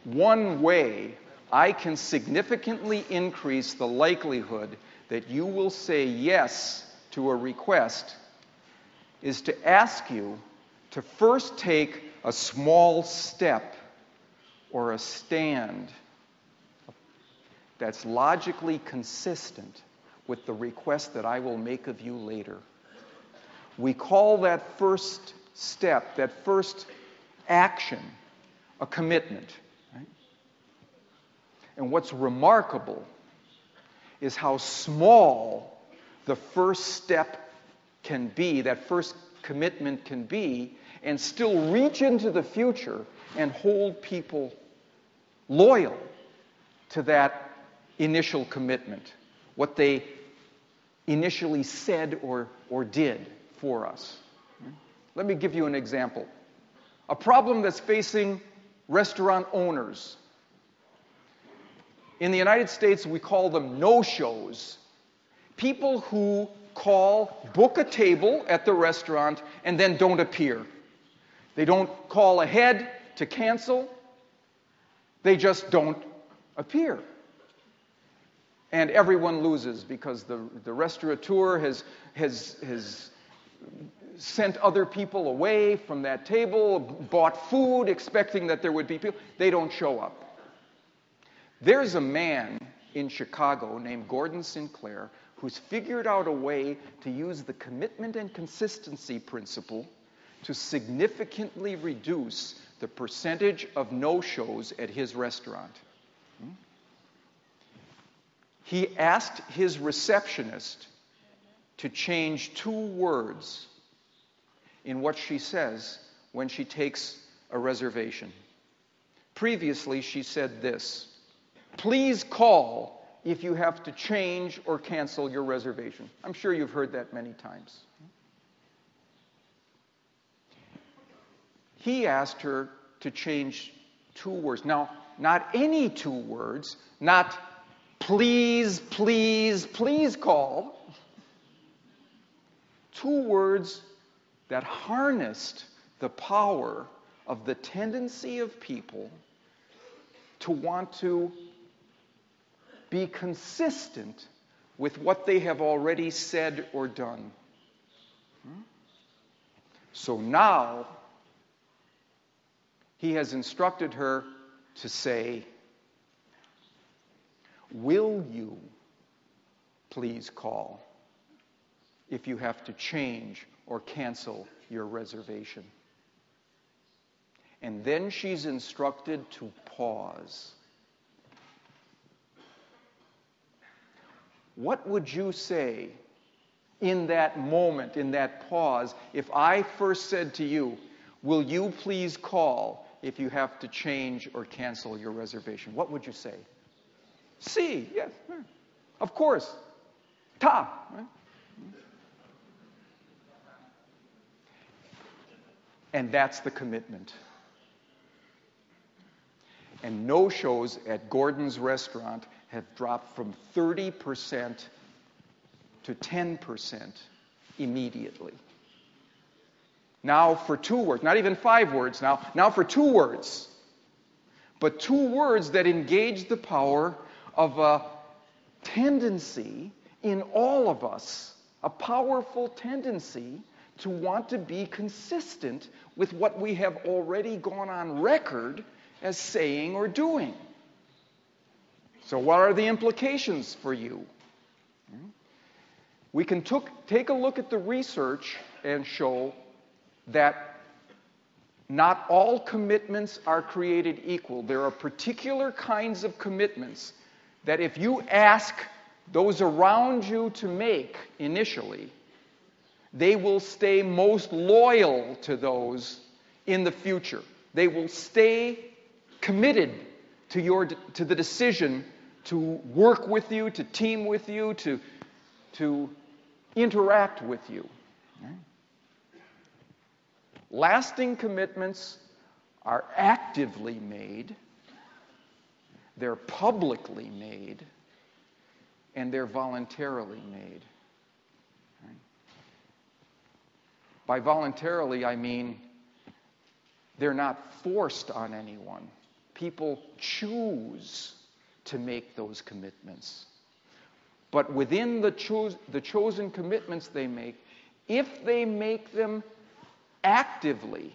One way I can significantly increase the likelihood that you will say yes to a request is to ask you to first take a small step or a stand that's logically consistent with the request that I will make of you later. We call that first step, that first action, a commitment. Right? And what's remarkable is how small the first step can be, that first commitment can be, and still reach into the future and hold people loyal to that initial commitment, what they initially said or did for us. Let me give you an example. A problem that's facing restaurant owners. In the United States, we call them no-shows. People who book a table at the restaurant and then don't appear. They don't call ahead to cancel. They just don't appear. And everyone loses because the restaurateur has sent other people away from that table, bought food expecting that there would be people. They don't show up. There's a man in Chicago named Gordon Sinclair who's figured out a way to use the commitment and consistency principle to significantly reduce the percentage of no-shows at his restaurant. He asked his receptionist to change 2 words in what she says when she takes a reservation. Previously, she said this: "Please call if you have to change or cancel your reservation." I'm sure you've heard that many times. He asked her to change 2 words. Now, not any 2 words, not please, please, please call. 2 words that harnessed the power of the tendency of people to want to be consistent with what they have already said or done. So now, he has instructed her to say, "Will you please call if you have to change or cancel your reservation?" And then she's instructed to pause. What would you say in that moment, in that pause, if I first said to you, "Will you please call if you have to change or cancel your reservation?" What would you say? Si, yes, of course. Ta. Right? And that's the commitment. And no-shows at Gordon's restaurant have dropped from 30% to 10% immediately. Now for 2 words, not even 5 words now for 2 words. But 2 words that engage the power of a tendency in all of us, a powerful tendency to want to be consistent with what we have already gone on record as saying or doing. So what are the implications for you? We can take a look at the research and show that not all commitments are created equal. There are particular kinds of commitments that if you ask those around you to make initially, they will stay most loyal to those in the future. They will stay committed to the decision to work with you, to team with you, to interact with you. Lasting commitments are actively made, they're publicly made, and they're voluntarily made. By voluntarily, I mean they're not forced on anyone. People choose to make those commitments. But within the chosen commitments they make, if they make them actively,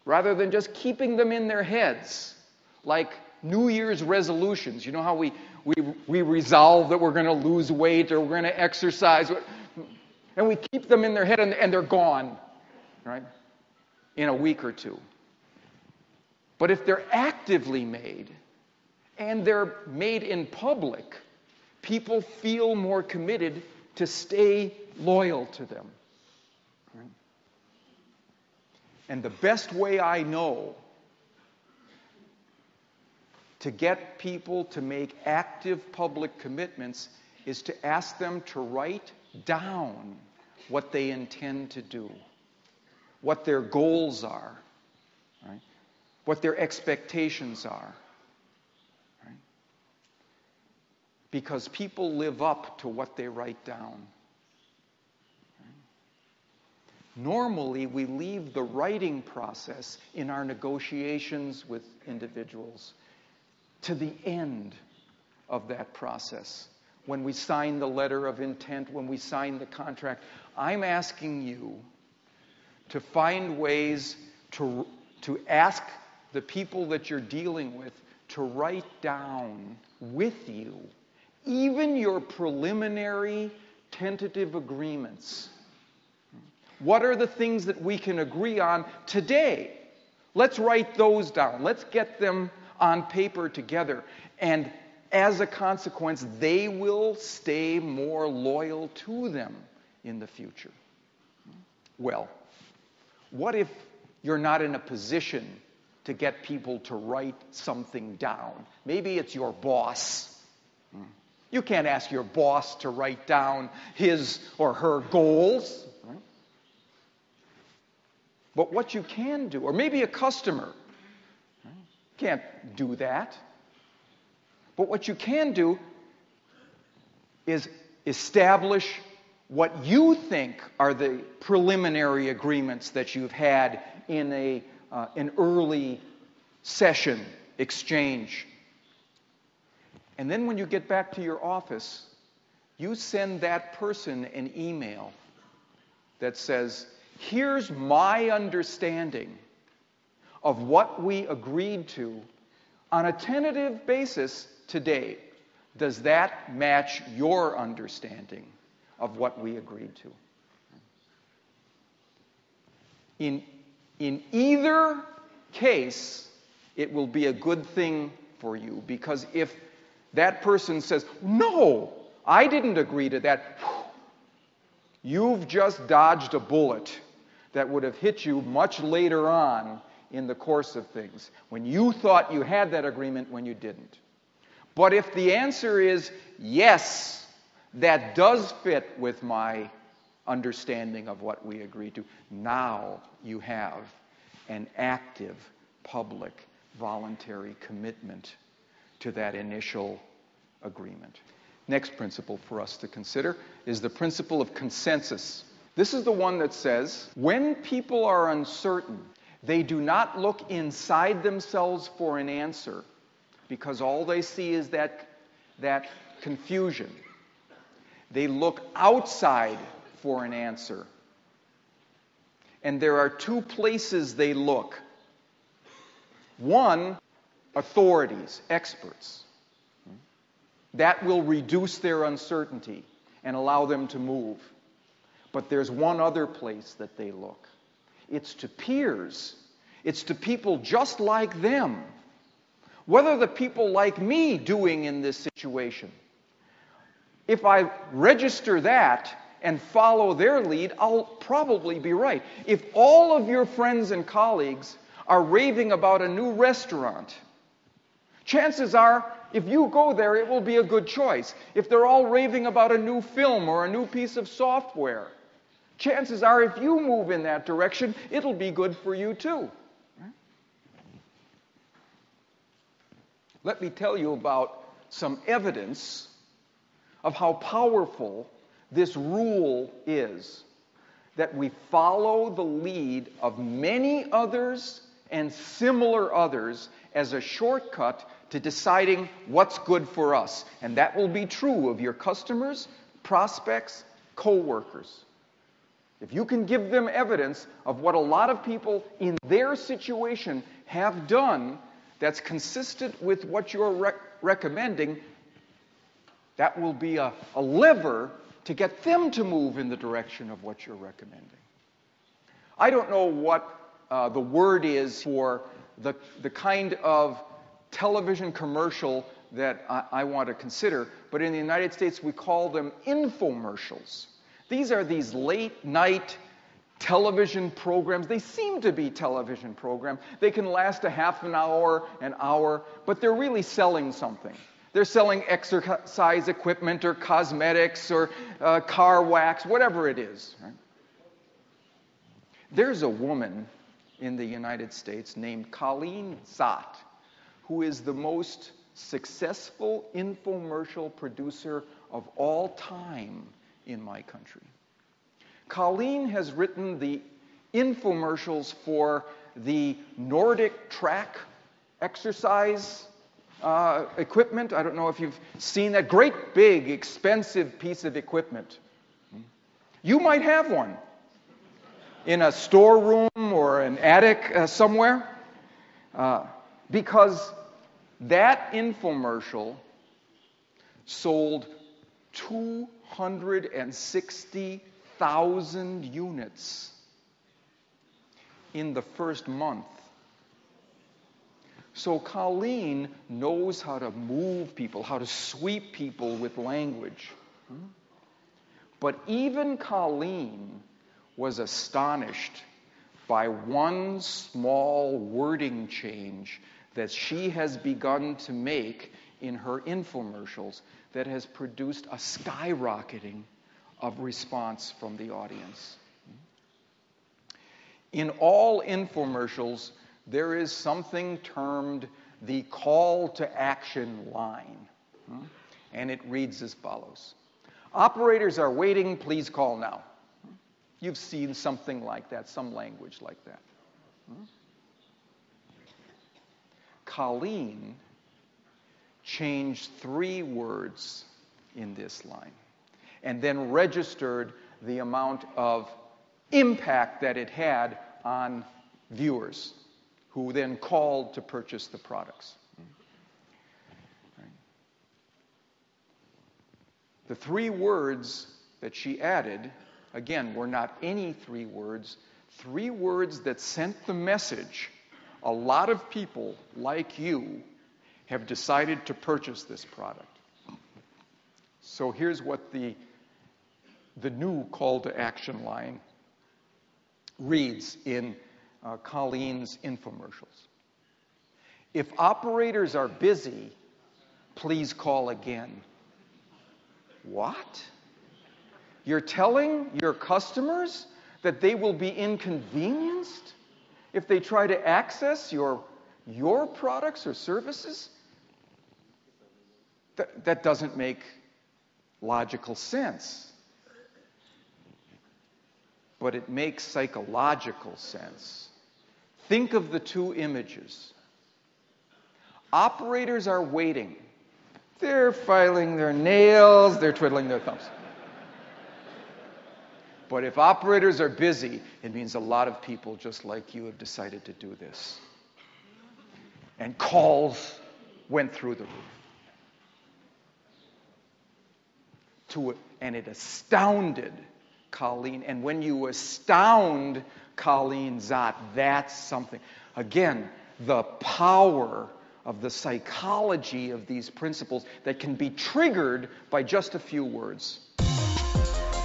rather than just keeping them in their heads, like New Year's resolutions. You know how we resolve that we're going to lose weight or we're going to exercise, and we keep them in their head and they're gone, right, in a week or two. But if they're actively made, and they're made in public, people feel more committed to stay loyal to them. Right? And the best way I know to get people to make active public commitments is to ask them to write down what they intend to do, what their goals are, right? What their expectations are. Right? Because people live up to what they write down. Normally, we leave the writing process in our negotiations with individuals to the end of that process. When we sign the letter of intent, when we sign the contract, I'm asking you to find ways to ask the people that you're dealing with to write down with you even your preliminary tentative agreements. What are the things that we can agree on today? Let's write those down. Let's get them on paper together. And as a consequence, they will stay more loyal to them in the future. Well, what if you're not in a position to get people to write something down? Maybe it's your boss. You can't ask your boss to write down his or her goals. Right? But what you can do, or maybe a customer, can't do that. But what you can do is establish what you think are the preliminary agreements that you've had in an early session exchange. And then when you get back to your office, you send that person an email that says, here's my understanding of what we agreed to on a tentative basis today. Does that match your understanding of what we agreed to? In either case, it will be a good thing for you, because if that person says, no, I didn't agree to that, you've just dodged a bullet that would have hit you much later on in the course of things, when you thought you had that agreement when you didn't. But if the answer is, yes, that does fit with my understanding of what we agreed to, now you have an active, public, voluntary commitment to that initial agreement. Next principle for us to consider is the principle of consensus. This is the one that says, when people are uncertain, they do not look inside themselves for an answer, because all they see is that confusion. They look outside for an answer. And there are two places they look. One, authorities, experts. That will reduce their uncertainty and allow them to move. But there's one other place that they look. It's to peers. It's to people just like them. What are the people like me doing in this situation? If I register that and follow their lead, I'll probably be right. If all of your friends and colleagues are raving about a new restaurant, chances are, if you go there, it will be a good choice. If they're all raving about a new film or a new piece of software, chances are, if you move in that direction, it'll be good for you too. Let me tell you about some evidence of how powerful this rule is, that we follow the lead of many others and similar others as a shortcut to deciding what's good for us. And that will be true of your customers, prospects, co-workers. If you can give them evidence of what a lot of people in their situation have done that's consistent with what you're recommending, that will be a lever to get them to move in the direction of what you're recommending. I don't know what the word is for the kind of television commercial that I want to consider, but in the United States we call them infomercials. These are these late-night television programs. They seem to be television programs. They can last a half an hour, but they're really selling something. They're selling exercise equipment or cosmetics or car wax, whatever it is. Right? There's a woman in the United States named Colleen Zott, who is the most successful infomercial producer of all time in my country. Colleen has written the infomercials for the Nordic track exercise equipment. I don't know if you've seen that great big expensive piece of equipment. You might have one in a storeroom or an attic somewhere, because that infomercial sold 260,000 units in the first month. So Colleen knows how to move people, how to sweep people with language. But even Colleen was astonished by one small wording change that she has begun to make in her infomercials that has produced a skyrocketing of response from the audience. In all infomercials, there is something termed the call to action line. And it reads as follows. Operators are waiting, please call now. You've seen something like that, some language like that. Colleen changed 3 words in this line and then registered the amount of impact that it had on viewers who then called to purchase the products. The 3 words that she added, again, were not any 3 words, 3 words that sent the message. A lot of people like you have decided to purchase this product. So here's what the new call to action line reads in Colleen's infomercials. If operators are busy, please call again. What? You're telling your customers that they will be inconvenienced if they try to access your products or services? That doesn't make logical sense. But it makes psychological sense. Think of the 2 images. Operators are waiting. They're filing their nails, they're twiddling their thumbs. But if operators are busy, it means a lot of people just like you have decided to do this. And calls went through the roof. And it astounded Colleen. And when you astound Colleen Zott, that's something. Again, the power of the psychology of these principles that can be triggered by just a few words.